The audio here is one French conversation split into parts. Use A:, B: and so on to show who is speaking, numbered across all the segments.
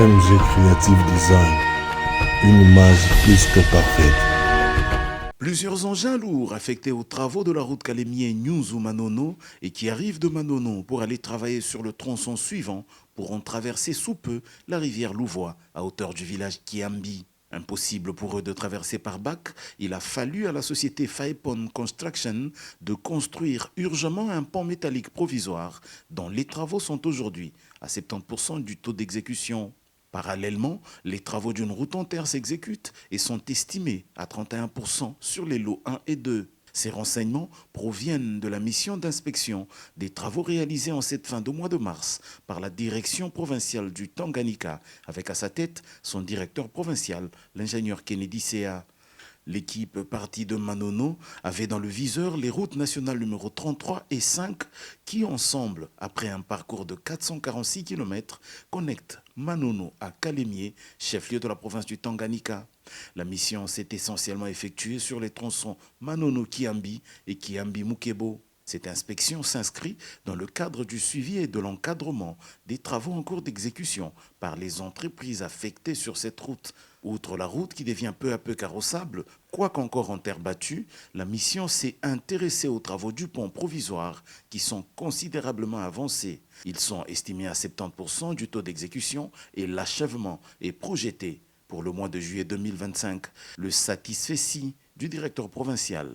A: MG Creative Design, une image plus que parfaite.
B: Plusieurs engins lourds affectés aux travaux de la route Kalemie-Nyunzu-Manono et qui arrivent de Manono pour aller travailler sur le tronçon suivant pourront traverser sous peu la rivière Louvois à hauteur du village Kiambi. Impossible pour eux de traverser par bac, il a fallu à la société Faepon Construction de construire urgemment un pont métallique provisoire dont les travaux sont aujourd'hui à 70% du taux d'exécution. Parallèlement, les travaux d'une route en terre s'exécutent et sont estimés à 31% sur les lots 1 et 2. Ces renseignements proviennent de la mission d'inspection des travaux réalisés en cette fin de mois de mars par la direction provinciale du Tanganyika, avec à sa tête son directeur provincial, l'ingénieur Kennedy Sea. L'équipe partie de Manono avait dans le viseur les routes nationales numéro 33 et 5 qui, ensemble, après un parcours de 446 km, connectent Manono à Kalemie, chef-lieu de la province du Tanganyika. La mission s'est essentiellement effectuée sur les tronçons Manono-Kiambi et Kiambi-Mukebo. Cette inspection s'inscrit dans le cadre du suivi et de l'encadrement des travaux en cours d'exécution par les entreprises affectées sur cette route. Outre la route qui devient peu à peu carrossable, quoiqu'encore en terre battue, la mission s'est intéressée aux travaux du pont provisoire qui sont considérablement avancés. Ils sont estimés à 70% du taux d'exécution et l'achèvement est projeté pour le mois de juillet 2025. Le satisfecit du directeur provincial.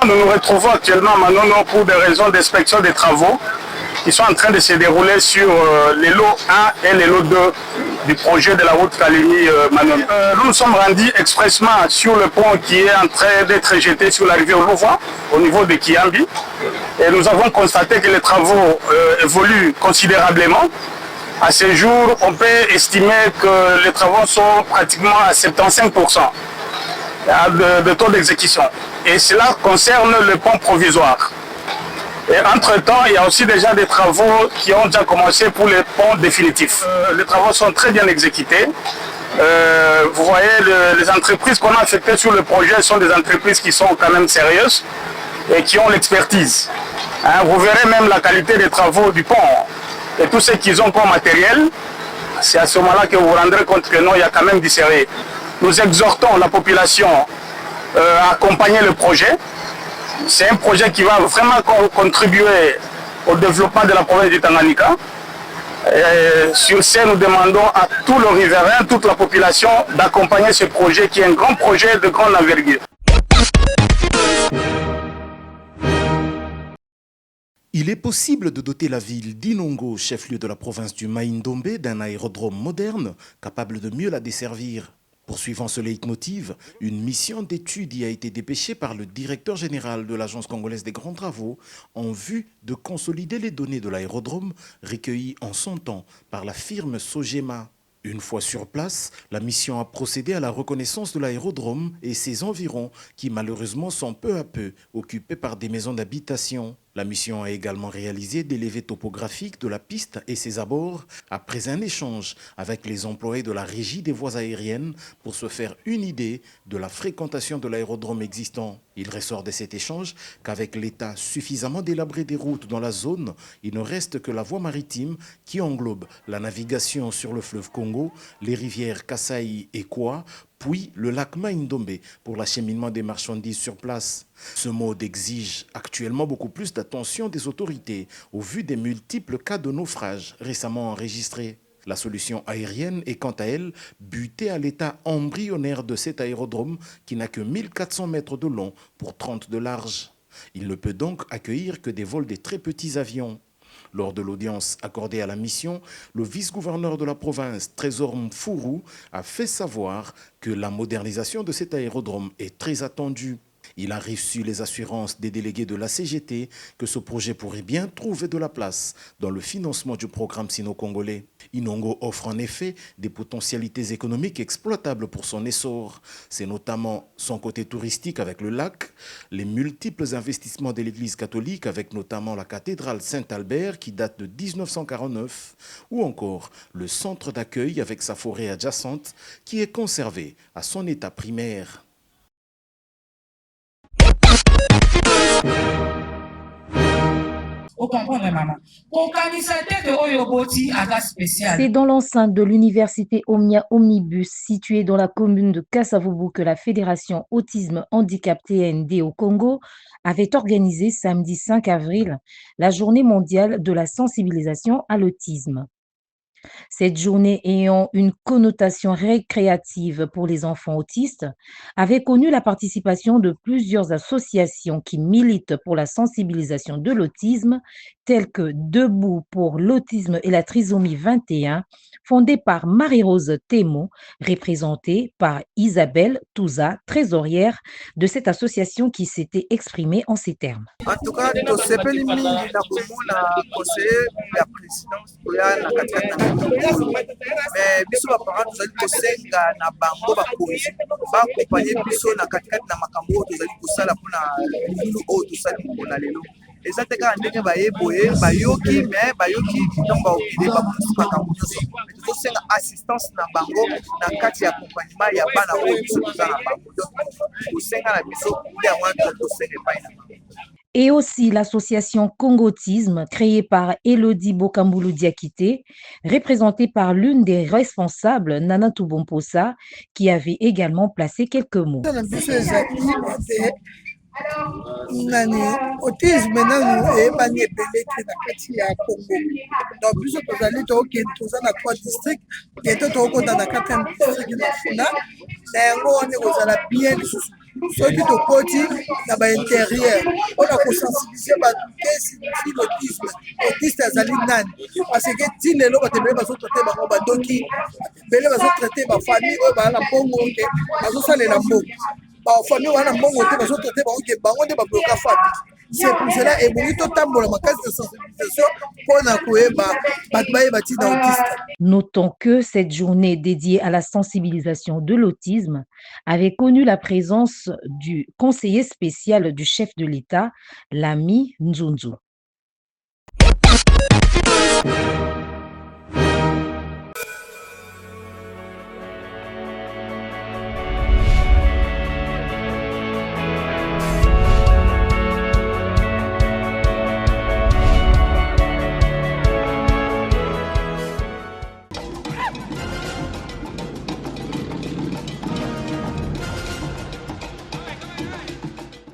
C: Nous nous retrouvons actuellement à Manono pour des raisons d'inspection des travaux qui sont en train de se dérouler sur les lots 1 et les lots 2 du projet de la route Kalemie-Manono. Nous nous sommes rendus expressement sur le pont qui est en train d'être jeté sur la rivière Louvois au niveau de Kiambi. Et nous avons constaté que les travaux évoluent considérablement. À ce jour, on peut estimer que les travaux sont pratiquement à 75% de taux d'exécution. Et cela concerne le pont provisoire. Et entre-temps, il y a aussi déjà des travaux qui ont déjà commencé pour les ponts définitifs. Les travaux sont très bien exécutés. Vous voyez, les entreprises qu'on a affectées sur le projet sont des entreprises qui sont quand même sérieuses et qui ont l'expertise. Vous verrez même la qualité des travaux du pont et tout ce qu'ils ont comme matériel. C'est à ce moment-là que vous vous rendrez compte que non, il y a quand même du sérieux. Nous exhortons la population à accompagner le projet. C'est un projet qui va vraiment contribuer au développement de la province du Tanganyika. Et sur ce, nous demandons à tous les riverains, toute la population d'accompagner ce projet qui est un grand projet de grande envergure.
B: Il est possible de doter la ville d'Inongo, chef-lieu de la province du Maïndombe, d'un aérodrome moderne capable de mieux la desservir. Poursuivant ce leitmotiv, une mission d'étude y a été dépêchée par le directeur général de l'Agence congolaise des grands travaux en vue de consolider les données de l'aérodrome recueillies en son temps par la firme Sogema. Une fois sur place, la mission a procédé à la reconnaissance de l'aérodrome et ses environs qui malheureusement sont peu à peu occupés par des maisons d'habitation. La mission a également réalisé des levées topographiques de la piste et ses abords après un échange avec les employés de la régie des voies aériennes pour se faire une idée de la fréquentation de l'aérodrome existant. Il ressort de cet échange qu'avec l'état suffisamment délabré des routes dans la zone, il ne reste que la voie maritime qui englobe la navigation sur le fleuve Congo, les rivières Kasai et Kwa, puis le lac Maïndombe pour l'acheminement des marchandises sur place. Ce mode exige actuellement beaucoup plus d'attention des autorités au vu des multiples cas de naufrage récemment enregistrés. La solution aérienne est quant à elle butée à l'état embryonnaire de cet aérodrome qui n'a que 1400 mètres de long pour 30 de large. Il ne peut donc accueillir que des vols de très petits avions. Lors de l'audience accordée à la mission, le vice-gouverneur de la province, Trésor Mfourou, a fait savoir que la modernisation de cet aérodrome est très attendue. Il a reçu les assurances des délégués de la CGT que ce projet pourrait bien trouver de la place dans le financement du programme sino-congolais. Inongo offre en effet des potentialités économiques exploitables pour son essor. C'est notamment son côté touristique avec le lac, les multiples investissements de l'Église catholique avec notamment la cathédrale Saint-Albert qui date de 1949 ou encore le centre d'accueil avec sa forêt adjacente qui est conservé à son état primaire.
D: C'est dans l'enceinte de l'université Omnia Omnibus située dans la commune de Kasavubu que la Fédération Autisme Handicap TND au Congo avait organisé samedi 5 avril la journée mondiale de la sensibilisation à l'autisme. Cette journée ayant une connotation récréative pour les enfants autistes avait connu la participation de plusieurs associations qui militent pour la sensibilisation de l'autisme, telles que Debout pour l'autisme et la trisomie 21, fondée par Marie-Rose Thémo, représentée par Isabelle Touza, trésorière de cette association qui s'était exprimée en ces termes.
E: En tout cas, tosepeli mingi na komona conseiller ya présidence oya na katikati mais biso baparent tozali kosenga na bango bakonzi baakompanye biso na katikati na makambo oyo tozali kosala mpona lulu oyo tosali mpona lelo eza te kaka ndenge bayeboye bayoki mais bayoki donc baokide bamonisi makambo nyonso mais tozosenga assistance na bango na kati ya accompagnement ya bana oyo biso toza na bango donc kosenga na biso nde yango wana tosenga epai na bango.
D: Et aussi l'association Congotisme, créée par Elodie Bokambulu Diakité, représentée par l'une des responsables, Nana Toubomposa, qui avait également placé quelques mots.
F: Autisme nanu eyebani ebele te na kati ya Congo donc biso tozali tookende toza na 3 districts kete tookota na 4e district na funa na yango wana ekozala bien lisusu soki tokoti na baintérieur mpona kosensibilize bato ke signifie l'autisme autiste azali nani parce que ti lelo bato ebele bazotraite bango badoki ebele bazotraite bafamille oyo baa na mbongo ke bazosalela mbongo bafamille wana mbongo te bazotraite bango ke bango nde babloka famille. C'est pour cela ebongi totambola makasi de sensibilisation mpona koyeba bato bayeba ntina autiste.
D: Notons que cette journée dédiée à la sensibilisation de l'autisme avait connu la présence du conseiller spécial du chef de l'État, Lami Nzunzu.